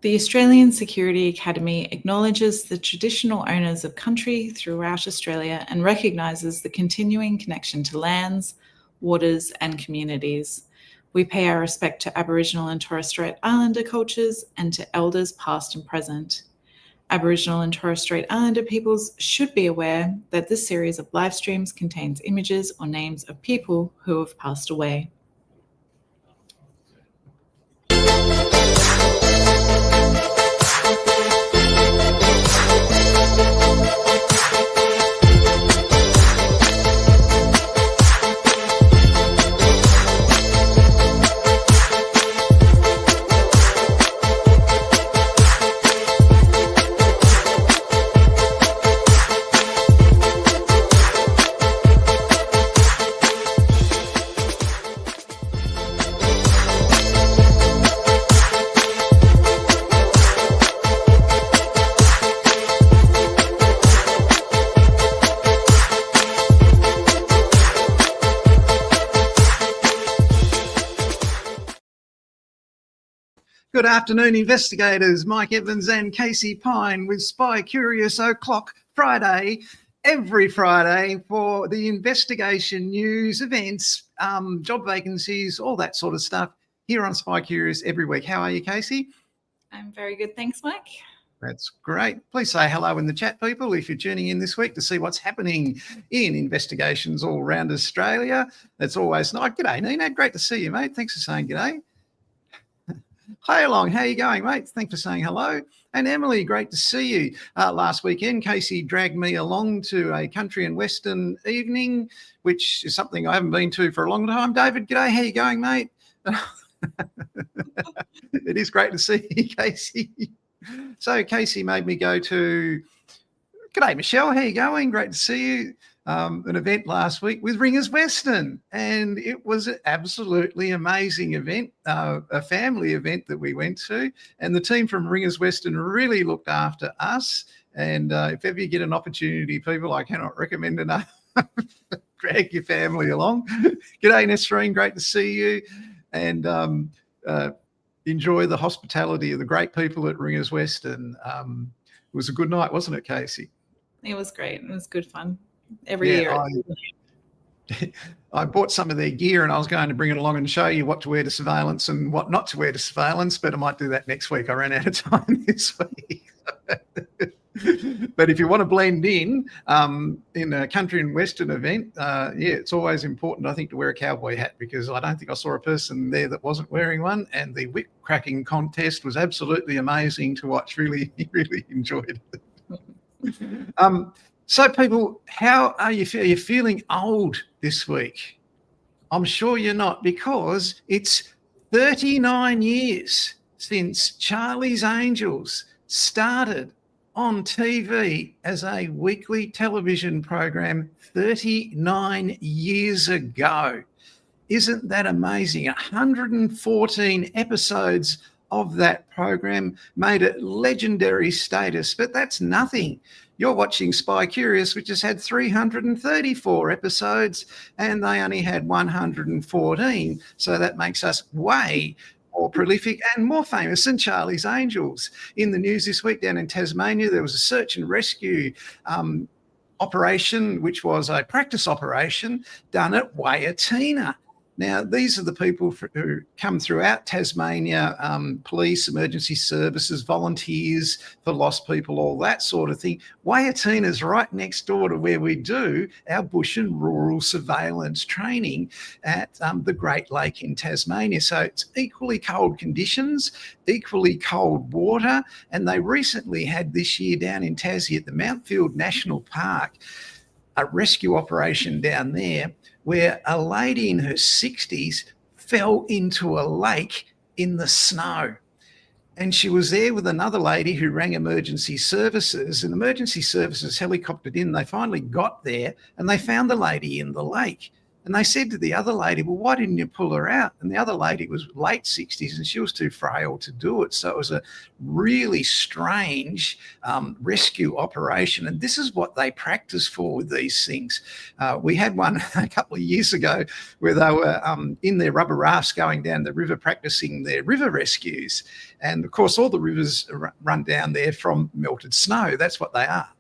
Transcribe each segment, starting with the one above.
The Australian Security Academy acknowledges the traditional owners of country throughout Australia and recognises the continuing connection to lands, waters and communities. We pay our respect to Aboriginal and Torres Strait Islander cultures and to elders past and present. Aboriginal and Torres Strait Islander peoples should be aware that this series of live streams contains images or names of people who have passed away. Good afternoon, investigators. Mike Evans and Casey Pine with Spy Curious O'Clock Friday, every Friday for the investigation news, events, job vacancies, all that sort of stuff here on Spy Curious every week. How are you, Casey? I'm very good, thanks, Mike. That's great. Please say hello in the chat, people, if you're tuning in this week to see what's happening in investigations all around Australia. That's always nice. G'day, Nina. Great to see you, mate. Thanks for saying g'day. Hi along, how you going, mate? Thanks for saying hello. And Emily, great to see you. Last weekend, Casey dragged me along to a country and western evening, which is something I haven't been to for a long time. David, g'day, how you going, mate? It is great to see you, Casey. So Casey made me go to, g'day, Michelle, how you going? Great to see you. An event last week with Ringers Western, and it was an absolutely amazing event, a family event that we went to, and the team from Ringers Western really looked after us. And if ever you get an opportunity, people, I cannot recommend enough, drag your family along. G'day, Nesreen, great to see you, and enjoy the hospitality of the great people at Ringers Western. It was a good night, wasn't it, Casey? It was great. It was good fun. Every year. I bought some of their gear and I was going to bring it along and show you what to wear to surveillance and what not to wear to surveillance, but I might do that next week. I ran out of time this week. But if you want to blend in a country and western event, it's always important, I think, to wear a cowboy hat, because I don't think I saw a person there that wasn't wearing one. And the whip cracking contest was absolutely amazing to watch. Really, really enjoyed it. So, people, how are you feeling? Are you feeling old this week? I'm sure you're not, because it's 39 years since Charlie's Angels started on TV as a weekly television program 39 years ago. Isn't that amazing? 114 episodes of that program made it legendary status, but that's nothing. You're watching Spy Curious, which has had 334 episodes, and they only had 114. So that makes us way more prolific and more famous than Charlie's Angels. In the news this week down in Tasmania, there was a search and rescue operation, which was a practice operation done at Wayatina. Now, these are the people who come throughout Tasmania, police, emergency services, volunteers for lost people, all that sort of thing. Wayatina's right next door to where we do our bush and rural surveillance training at the Great Lake in Tasmania. So it's equally cold conditions, equally cold water. And they recently had this year down in Tassie at the Mountfield National Park, a rescue operation down there, where a lady in her 60s fell into a lake in the snow. And she was there with another lady who rang emergency services, and emergency services helicoptered in. They finally got there and they found the lady in the lake. And they said to the other lady, well, why didn't you pull her out? And the other lady was late 60s and she was too frail to do it. So it was a really strange rescue operation. And this is what they practice for with these things. We had one a couple of years ago where they were in their rubber rafts going down the river practicing their river rescues. And of course, all the rivers run down there from melted snow. That's what they are.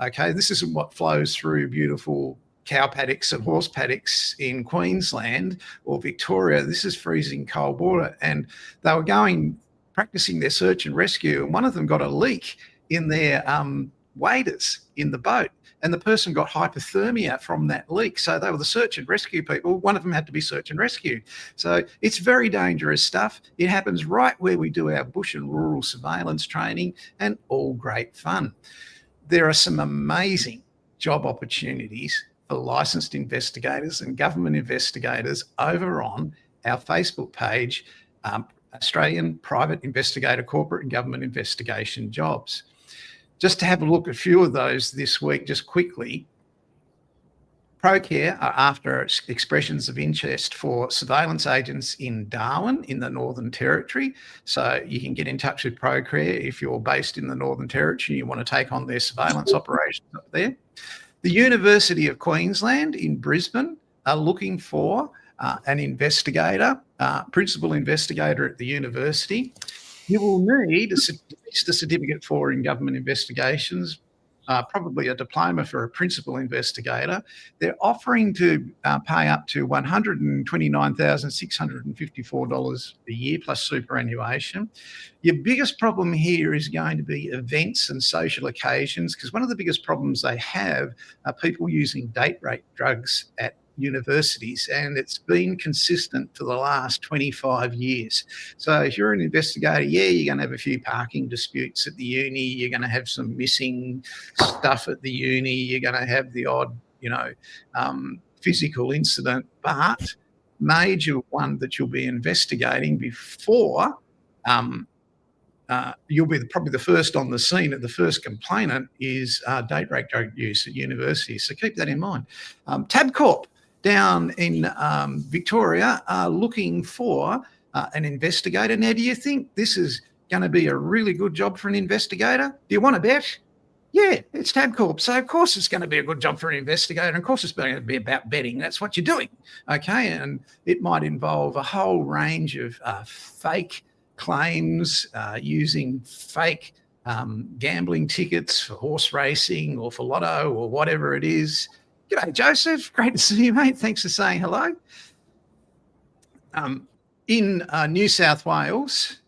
Okay, this isn't what flows through beautiful cow paddocks and horse paddocks in Queensland or Victoria. This is freezing cold water. And they were practicing their search and rescue, and one of them got a leak in their waders in the boat, and the person got hypothermia from that leak. So they were the search and rescue people. One of them had to be search and rescued. So it's very dangerous stuff. It happens right where we do our bush and rural surveillance training, and all great fun. There are some amazing job opportunities for licensed investigators and government investigators over on our Facebook page, Australian Private Investigator Corporate and Government Investigation Jobs. Just to have a look at a few of those this week, just quickly. ProCare are after expressions of interest for surveillance agents in Darwin in the Northern Territory. So you can get in touch with ProCare if you're based in the Northern Territory and you want to take on their surveillance operations up there. The University of Queensland in Brisbane are looking for an investigator, principal investigator at the university. You will need a certificate for in government investigations, probably a diploma for a principal investigator. They're offering to pay up to $129,654 a year plus superannuation. Your biggest problem here is going to be events and social occasions, because one of the biggest problems they have are people using date rape drugs at universities, and it's been consistent for the last 25 years. So if you're an investigator, yeah, you're going to have a few parking disputes at the uni, you're going to have some missing stuff at the uni, you're going to have the odd, physical incident, but major one that you'll be investigating before you'll be probably the first on the scene at the first complainant is date rape drug use at universities. So keep that in mind. Tabcorp down in Victoria are looking for an investigator. Now, do you think this is going to be a really good job for an investigator? Do you want to bet? Yeah, it's Tabcorp. So, of course, it's going to be a good job for an investigator. And, of course, it's going to be about betting. That's what you're doing, okay? And it might involve a whole range of fake claims, using fake gambling tickets for horse racing or for lotto or whatever it is. G'day, Joseph. Great to see you, mate. Thanks for saying hello. In New South Wales,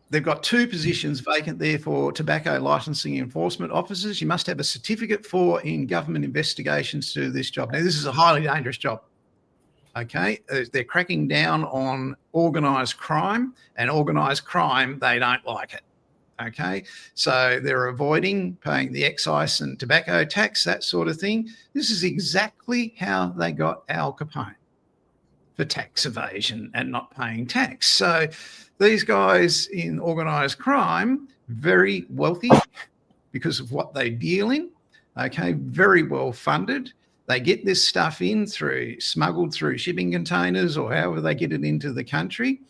they've got 2 positions vacant there for tobacco licensing enforcement officers. You must have a certificate for in government investigations to do this job. Now, this is a highly dangerous job. Okay, they're cracking down on organised crime, and organised crime, they don't like it. Okay, so they're avoiding paying the excise and tobacco tax, that sort of thing. This is exactly how they got Al Capone, for tax evasion and not paying tax. So these guys in organised crime, very wealthy because of what they deal in, okay, very well funded. They get this stuff in smuggled through shipping containers or however they get it into the country.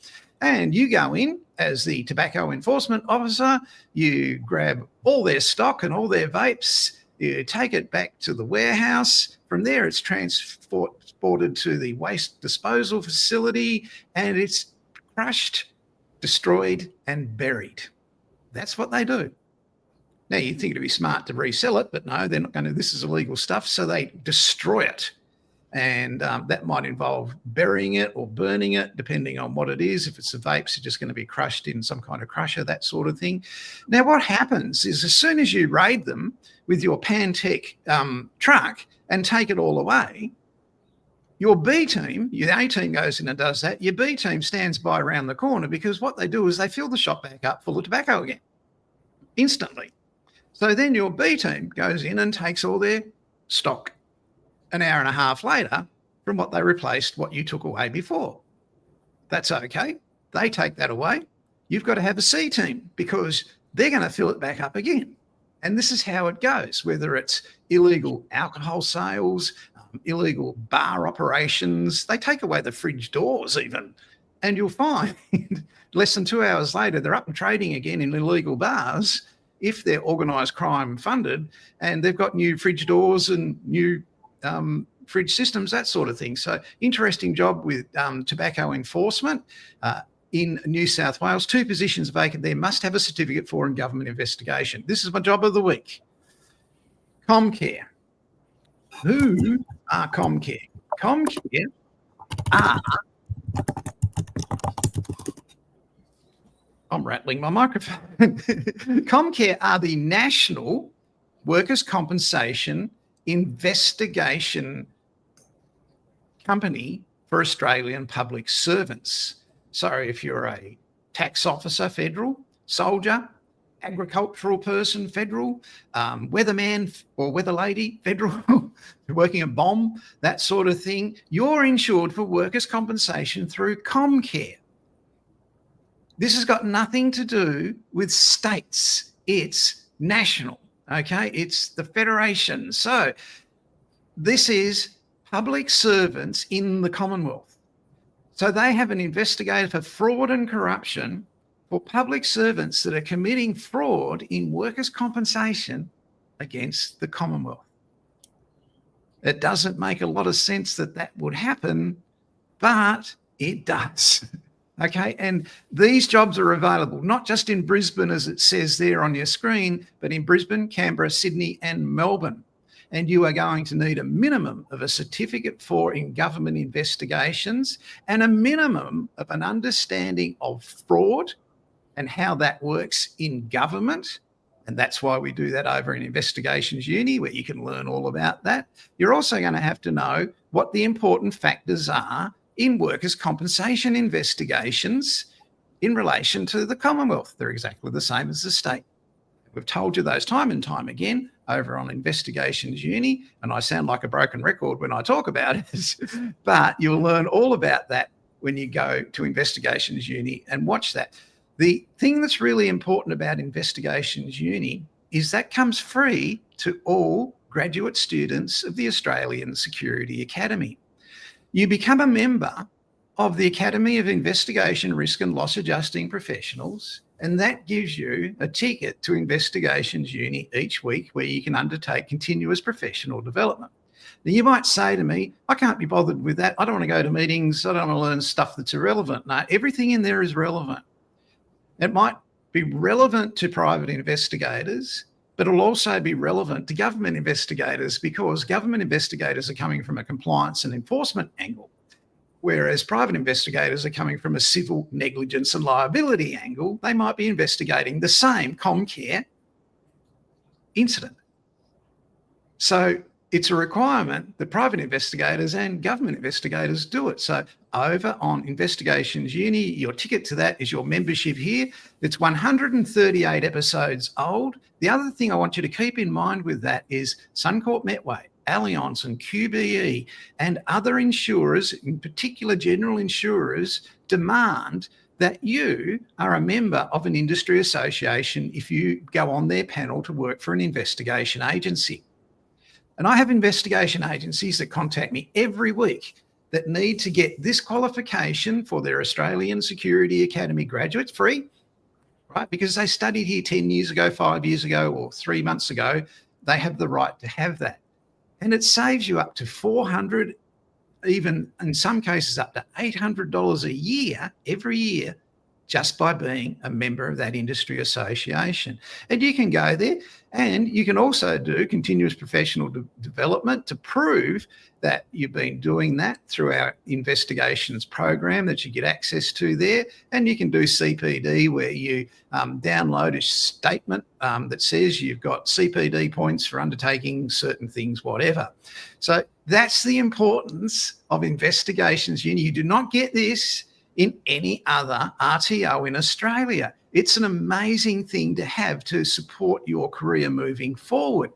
And you go in as the tobacco enforcement officer, you grab all their stock and all their vapes, you take it back to the warehouse. From there, it's transported to the waste disposal facility, and it's crushed, destroyed, and buried. That's what they do. Now, you'd think it'd be smart to resell it, but no, they're not going to. This is illegal stuff, so they destroy it. And that might involve burying it or burning it, depending on what it is. If it's the vapes, they're just going to be crushed in some kind of crusher, that sort of thing. Now, what happens is as soon as you raid them with your Pantech truck and take it all away, your B team, your A team goes in and does that. Your B team stands by around the corner, because what they do is they fill the shop back up full of tobacco again, instantly. So then your B team goes in and takes all their stock an hour and a half later from what they replaced what you took away before. That's okay. They take that away. You've got to have a C team, because they're going to fill it back up again. And this is how it goes, whether it's illegal alcohol sales, illegal bar operations. They take away the fridge doors even, and you'll find less than 2 hours later, they're up and trading again in illegal bars if they're organised crime funded, and they've got new fridge doors and new fridge systems, that sort of thing. So interesting job with tobacco enforcement. In New South Wales, 2 positions vacant there, must have a certificate for in government investigation. This is my job of the week. Comcare. Who are Comcare? Comcare are... I'm rattling my microphone. Comcare are the National Workers' Compensation Investigation Company for Australian public servants. So if you're a tax officer, federal, soldier, agricultural person, federal, weatherman or weather lady, federal, working a bomb, that sort of thing, you're insured for workers' compensation through Comcare. This has got nothing to do with states. It's national, okay? It's the federation. So this is public servants in the Commonwealth. So they have an investigator for fraud and corruption for public servants that are committing fraud in workers' compensation against the Commonwealth. It doesn't make a lot of sense that that would happen, but it does. Okay, and these jobs are available not just in Brisbane, as it says there on your screen, but in Brisbane, Canberra, Sydney, and Melbourne. And you are going to need a minimum of a certificate for in government investigations and a minimum of an understanding of fraud and how that works in government. And that's why we do that over in Investigations Uni, where you can learn all about that. You're also going to have to know what the important factors are in workers' compensation investigations in relation to the Commonwealth. They're exactly the same as the state. We've told you those time and time again over on Investigations Uni, and I sound like a broken record when I talk about it, but you'll learn all about that when you go to Investigations Uni and watch that. The thing that's really important about Investigations Uni is that comes free to all graduate students of the Australian Security Academy. You become a member of the Academy of Investigation, Risk and Loss Adjusting Professionals, and that gives you a ticket to Investigations Uni each week where you can undertake continuous professional development. Now, you might say to me, I can't be bothered with that. I don't want to go to meetings. I don't want to learn stuff that's irrelevant. No, everything in there is relevant. It might be relevant to private investigators, but it'll also be relevant to government investigators because government investigators are coming from a compliance and enforcement angle, whereas private investigators are coming from a civil negligence and liability angle. They might be investigating the same Comcare incident. So it's a requirement that private investigators and government investigators do it. So over on Investigations Uni, your ticket to that is your membership here. It's 138 episodes old. The other thing I want you to keep in mind with that is Suncorp Metway, Allianz and QBE and other insurers, in particular general insurers, demand that you are a member of an industry association if you go on their panel to work for an investigation agency. And I have investigation agencies that contact me every week that need to get this qualification for their Australian Security Academy graduates free, right? Because they studied here 10 years ago, 5 years ago, or 3 months ago. They have the right to have that. And it saves you up to $400, even in some cases up to $800 a year, every year, just by being a member of that industry association. And you can go there and you can also do continuous professional development to prove that you've been doing that through our investigations program that you get access to there. And you can do CPD where you download a statement that says you've got CPD points for undertaking certain things, whatever. So that's the importance of Investigations Uni. You do not get this in any other RTO in Australia. It's an amazing thing to have to support your career moving forward.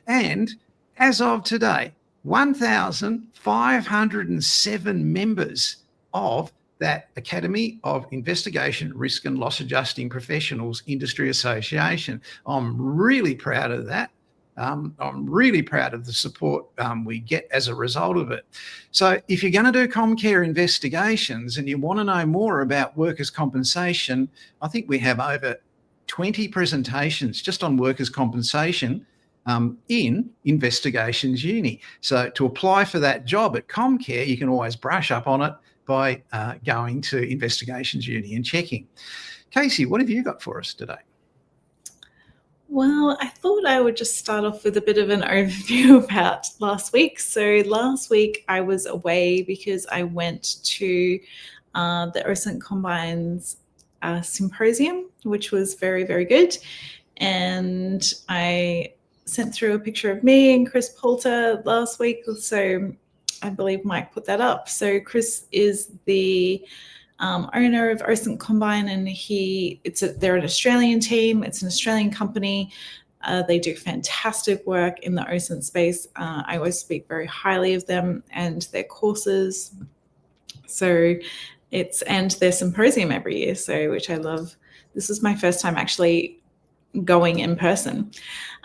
And as of today, 1,507 members of that Academy of Investigation, Risk and Loss Adjusting Professionals Industry Association. I'm really proud of that. I'm really proud of the support we get as a result of it. So if you're going to do Comcare investigations and you want to know more about workers' compensation, I think we have over 20 presentations just on workers' compensation in Investigations Uni. So to apply for that job at Comcare, you can always brush up on it by going to Investigations Uni and checking. Casey, what have you got for us today? Well, I thought I would just start off with a bit of an overview about last week. So last week I was away because I went to the OSINT Combines symposium, which was very, very good. And I sent through a picture of me and Chris Poulter last week. So I believe Mike put that up. So Chris is the owner of OSINT Combine, and they're an Australian team. It's an Australian company. They do fantastic work in the OSINT space. I always speak very highly of them and their courses. So and their symposium every year, so which I love. This is my first time actually going in person.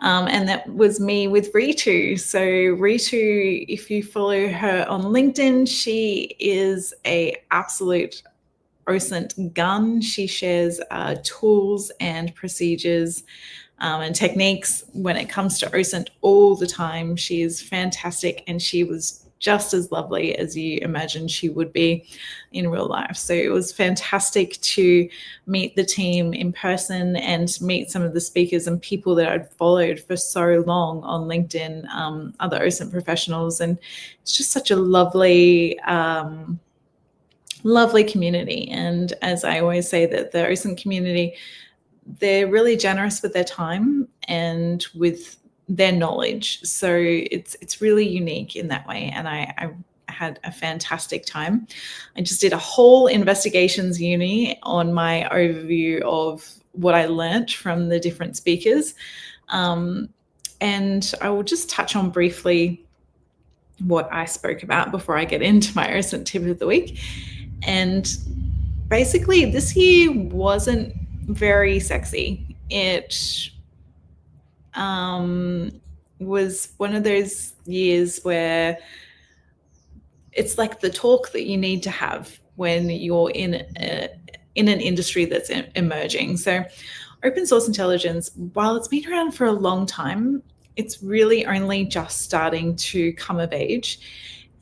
And that was me with Ritu. So Ritu, if you follow her on LinkedIn, she is a absolute OSINT gun. She shares tools and procedures and techniques when it comes to OSINT all the time. She is fantastic, and she was just as lovely as you imagine she would be in real life. So it was fantastic to meet the team in person and meet some of the speakers and people that I'd followed for so long on LinkedIn, other OSINT professionals. And it's just such a lovely community. And as I always say, that the OSINT community, they're really generous with their time and with their knowledge. So it's really unique in that way. And I had a fantastic time. I just did a whole Investigations Uni on my overview of what I learnt from the different speakers. And I will just touch on briefly what I spoke about before I get into my OSINT tip of the week. And basically, this year wasn't very sexy. It was one of those years where it's like the talk that you need to have when you're in an industry that's emerging. So open source intelligence, while it's been around for a long time, it's really only just starting to come of age.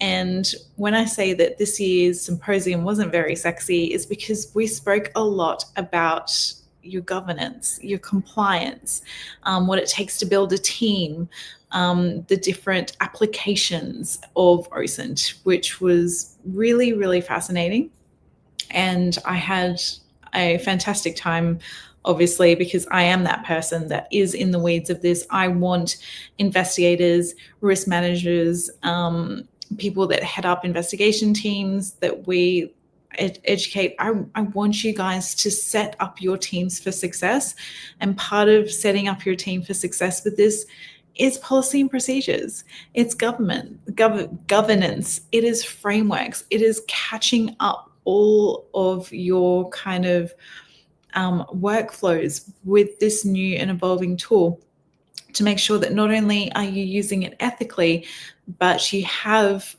And when I say that this year's symposium wasn't very sexy, is because we spoke a lot about your governance, your compliance, what it takes to build a team, the different applications of OSINT, which was really, really fascinating. And I had a fantastic time, obviously, because I am that person that is in the weeds of this. I want investigators, risk managers, people that head up investigation teams that we educate. I want you guys to set up your teams for success. And part of setting up your team for success with this is policy and procedures. It's governance. It is frameworks. It is catching up all of your kind of workflows with this new and evolving tool to make sure that not only are you using it ethically, but you have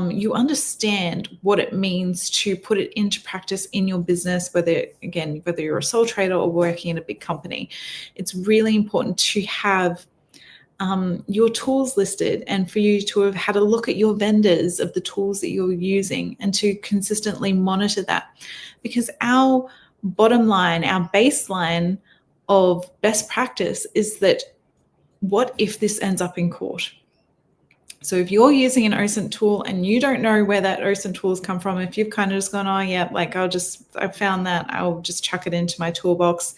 you understand what it means to put it into practice in your business, whether you're a sole trader or working in a big company. It's really important to have your tools listed, and for you to have had a look at your vendors of the tools that you're using and to consistently monitor that. Because our bottom line, our baseline of best practice is that what if this ends up in court? So if you're using an OSINT tool and you don't know where that OSINT tool has come from, if you've kind of just gone, oh yeah, like I found that, I'll just chuck it into my toolbox.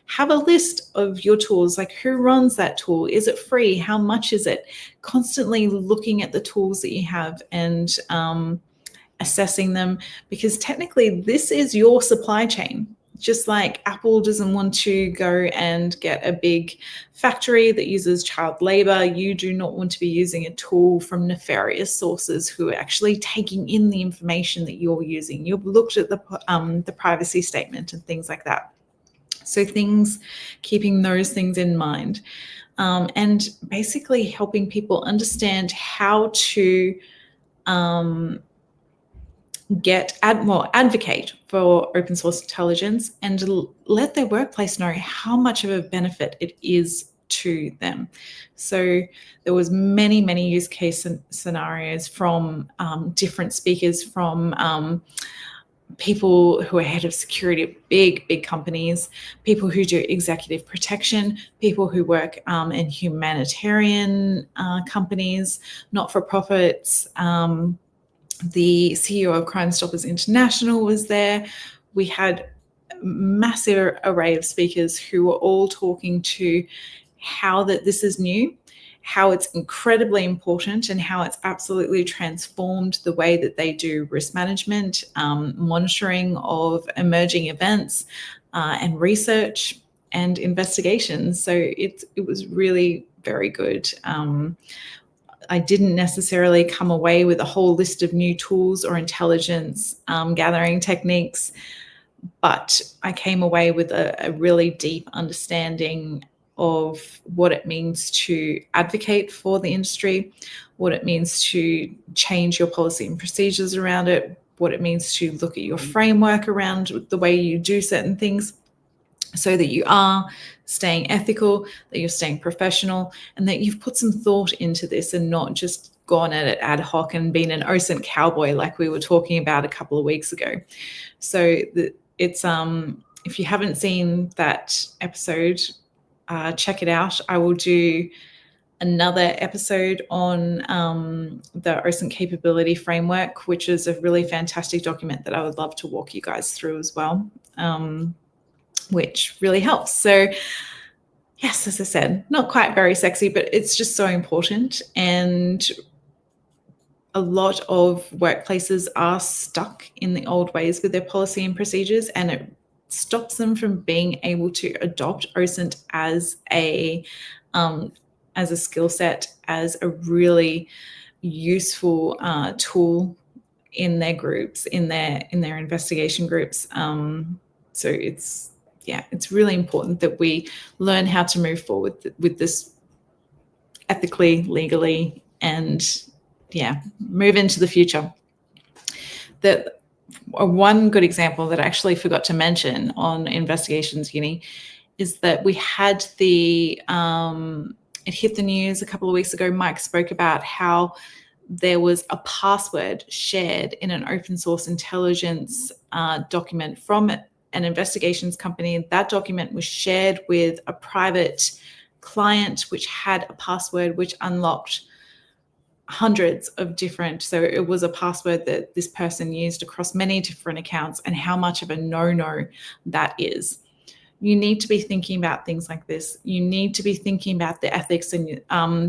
Have a list of your tools, like who runs that tool? Is it free? How much is it? Constantly looking at the tools that you have and assessing them, because technically this is your supply chain. Just like Apple doesn't want to go and get a big factory that uses child labor, you do not want to be using a tool from nefarious sources who are actually taking in the information that you're using. You've looked at the privacy statement and things like that. So keeping those things in mind. and basically helping people understand how to advocate for open source intelligence and let their workplace know how much of a benefit it is to them. So there was many use case scenarios from different speakers, from people who are head of security at big companies, people who do executive protection, people who work in humanitarian companies, not-for-profits. The CEO of Crime Stoppers International was there. We had a massive array of speakers who were all talking to how that this is new, how it's incredibly important, and how it's absolutely transformed the way that they do risk management, monitoring of emerging events, and research and investigations. So it was really very good. I didn't necessarily come away with a whole list of new tools or intelligence gathering techniques, but I came away with a really deep understanding of what it means to advocate for the industry, what it means to change your policy and procedures around it, what it means to look at your framework around the way you do certain things, so that you are staying ethical, that you're staying professional, and that you've put some thought into this and not just gone at it ad hoc and been an OSINT cowboy like we were talking about a couple of weeks ago. So it's if you haven't seen that episode, check it out. I will do another episode on the OSINT capability framework, which is a really fantastic document that I would love to walk you guys through as well. Which really helps. So yes, as I said, not quite very sexy, but it's just so important. And a lot of workplaces are stuck in the old ways with their policy and procedures, and it stops them from being able to adopt OSINT as a skill set, as a really useful tool in their groups, in their investigation groups. So it's really important that we learn how to move forward with this ethically, legally, and move into the future. One good example that I actually forgot to mention on Investigations Uni is that we had it hit the news a couple of weeks ago. Mike spoke about how there was a password shared in an open source intelligence document from an investigations company. That document was shared with a private client which had a password which unlocked hundreds of different, so it was a password that this person used across many different accounts, and how much of a no-no that is. You need to be thinking about things like this. You need to be thinking about the ethics and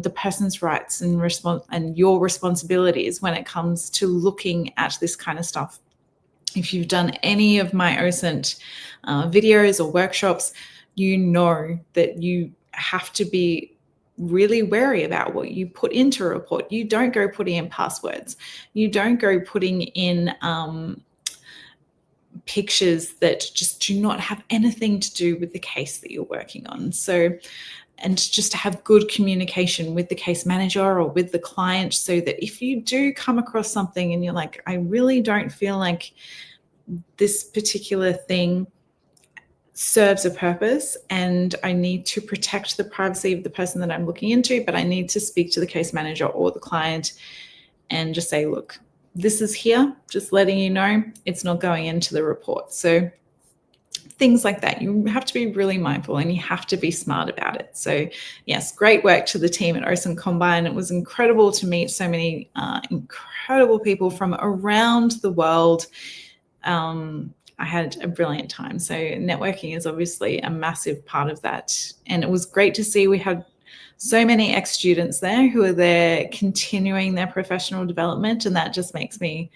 the person's rights and your responsibilities when it comes to looking at this kind of stuff. If you've done any of my OSINT videos or workshops, you know that you have to be really wary about what you put into a report. You don't go putting in passwords. You don't go putting in pictures that just do not have anything to do with the case that you're working on. So, and just to have good communication with the case manager or with the client, so that if you do come across something and you're like, I really don't feel like this particular thing serves a purpose and I need to protect the privacy of the person that I'm looking into, but I need to speak to the case manager or the client and just say, look, this is here, just letting you know it's not going into the report. So things like that, you have to be really mindful and you have to be smart about it. So yes, great work to the team at OSINT Combine. It was incredible to meet so many incredible people from around the world. I had a brilliant time. So networking is obviously a massive part of that. And it was great to see we had so many ex-students there who are there continuing their professional development. And that just makes me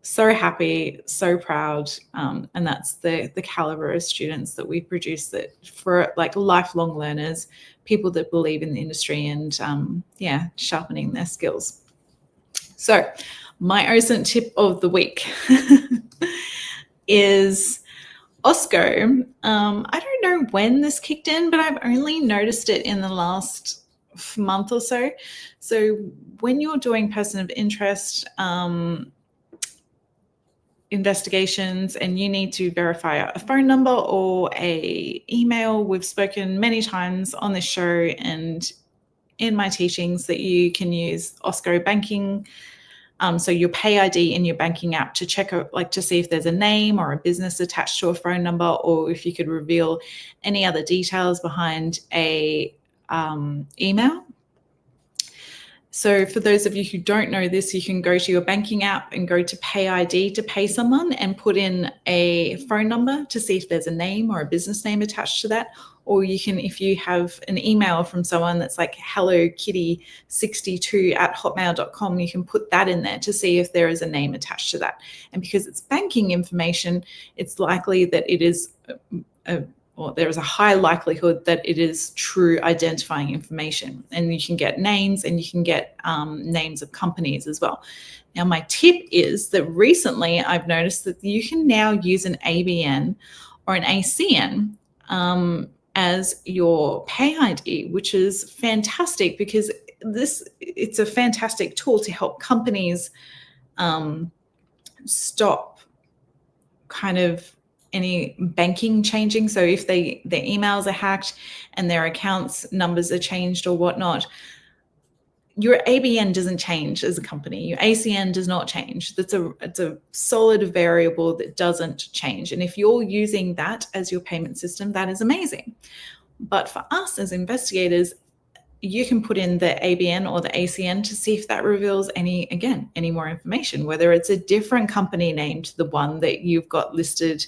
so happy, so proud. And that's the caliber of students that we produce, that for like lifelong learners, people that believe in the industry and sharpening their skills. So my OSINT tip of the week is OSCO. I don't don't know when this kicked in, but I've only noticed it in the last month or so. So when you're doing person of interest investigations and you need to verify a phone number or a email, we've spoken many times on this show and in my teachings that you can use OSCO banking. So your pay ID in your banking app to check, like to see if there's a name or a business attached to a phone number, or if you could reveal any other details behind a email. So for those of you who don't know this, you can go to your banking app and go to Pay ID to pay someone and put in a phone number to see if there's a name or a business name attached to that. Or you can, if you have an email from someone that's like hellokitty62@hotmail.com, you can put that in there to see if there is a name attached to that. And because it's banking information, it's likely that it is or there is a high likelihood that it is true identifying information. And you can get names and you can get names of companies as well. Now, my tip is that recently I've noticed that you can now use an ABN or an ACN as your pay ID, which is fantastic because it's a fantastic tool to help companies stop kind of any banking changing. So if their emails are hacked and their accounts numbers are changed or whatnot, your ABN doesn't change as a company. Your ACN does not change. It's a solid variable that doesn't change. And if you're using that as your payment system, that is amazing. But for us as investigators, you can put in the ABN or the ACN to see if that reveals any more information, whether it's a different company name to the one that you've got listed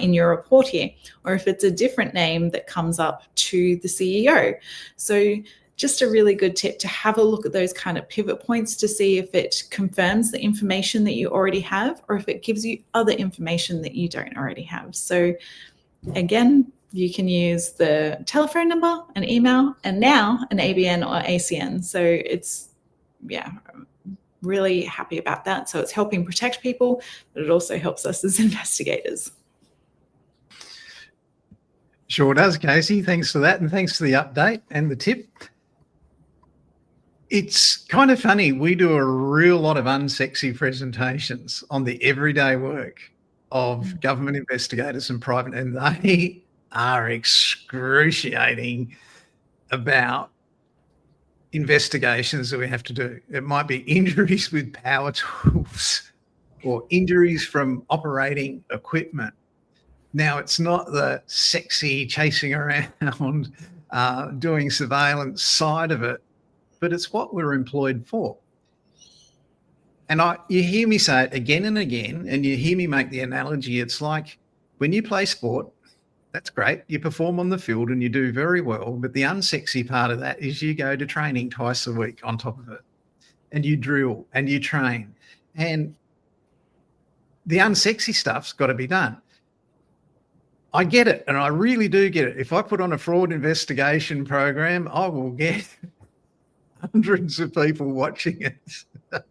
in your report here, or if it's a different name that comes up to the CEO. So just a really good tip to have a look at those kind of pivot points to see if it confirms the information that you already have, or if it gives you other information that you don't already have. So again, you can use the telephone number, an email, and now an ABN or ACN. So it's, really happy about that. So it's helping protect people, but it also helps us as investigators. Sure does, Casey. Thanks for that. And thanks for the update and the tip. It's kind of funny. We do a real lot of unsexy presentations on the everyday work of government investigators and private, and they are excruciating about investigations that we have to do. It might be injuries with power tools or injuries from operating equipment. Now, it's not the sexy chasing around doing surveillance side of it, but it's what we're employed for. And you hear me say it again and again, and you hear me make the analogy. It's like when you play sport, that's great. You perform on the field and you do very well. But the unsexy part of that is you go to training twice a week on top of it, and you drill and you train. And the unsexy stuff's got to be done. I get it, and I really do get it. If I put on a fraud investigation program, I will get hundreds of people watching it.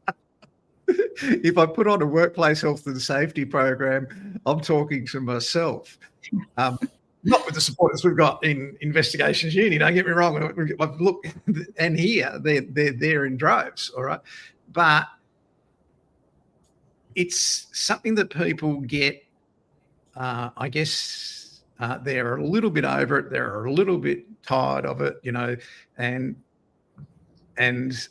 If I put on a workplace health and safety program, I'm talking to myself. Not with the supporters we've got in investigations uni, don't get me wrong. Look and here, they're in droves, all right? But it's something that people get, I guess they're a little bit over it. They're a little bit tired of it, and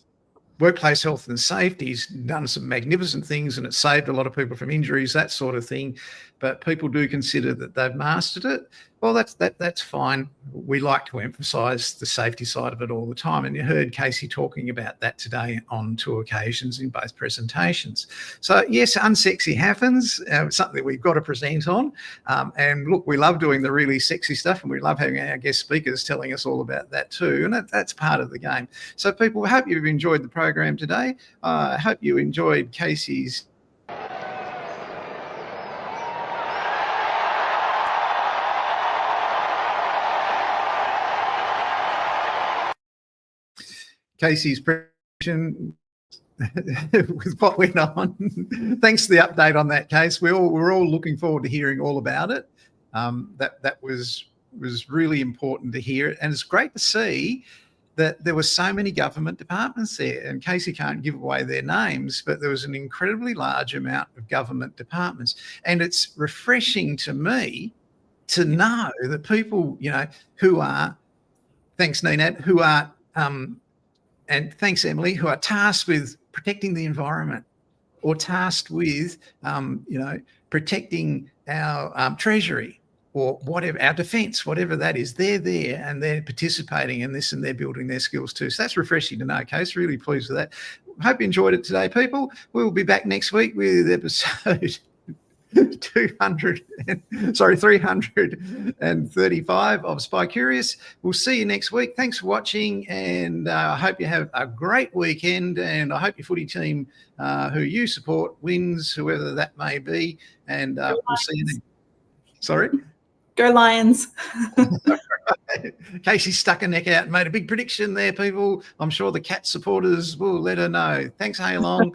workplace health and safety's done some magnificent things, and it's saved a lot of people from injuries, that sort of thing. But people do consider that they've mastered it. Well, that's fine. We like to emphasise the safety side of it all the time. And you heard Casey talking about that today on 2 occasions in both presentations. So yes, unsexy happens. It's something that we've got to present on. And look, we love doing the really sexy stuff, and we love having our guest speakers telling us all about that too. And that's part of the game. So people, I hope you've enjoyed the program today. I hope you enjoyed Casey's presentation with what went on. Thanks for the update on that case. We're all looking forward to hearing all about it. That was was really important to hear it. And it's great to see that there were so many government departments there. And Casey can't give away their names, but there was an incredibly large amount of government departments. And it's refreshing to me to know that people, you know, who are, thanks Ninad, who are, and thanks Emily, who are tasked with protecting the environment or tasked with, you know, protecting our treasury or whatever, our defence, whatever that is, they're there and they're participating in this and they're building their skills too. So that's refreshing to know, Case. Really pleased with that. Hope you enjoyed it today, people. We'll be back next week with episode 335 of Spy Curious. We'll see you next week. Thanks for watching, and I hope you have a great weekend, and I hope your footy team who you support wins, whoever that may be, and we'll see you then. Sorry? Go Lions. Casey stuck her neck out and made a big prediction there, people. I'm sure the Cat supporters will let her know. Thanks, Haylong.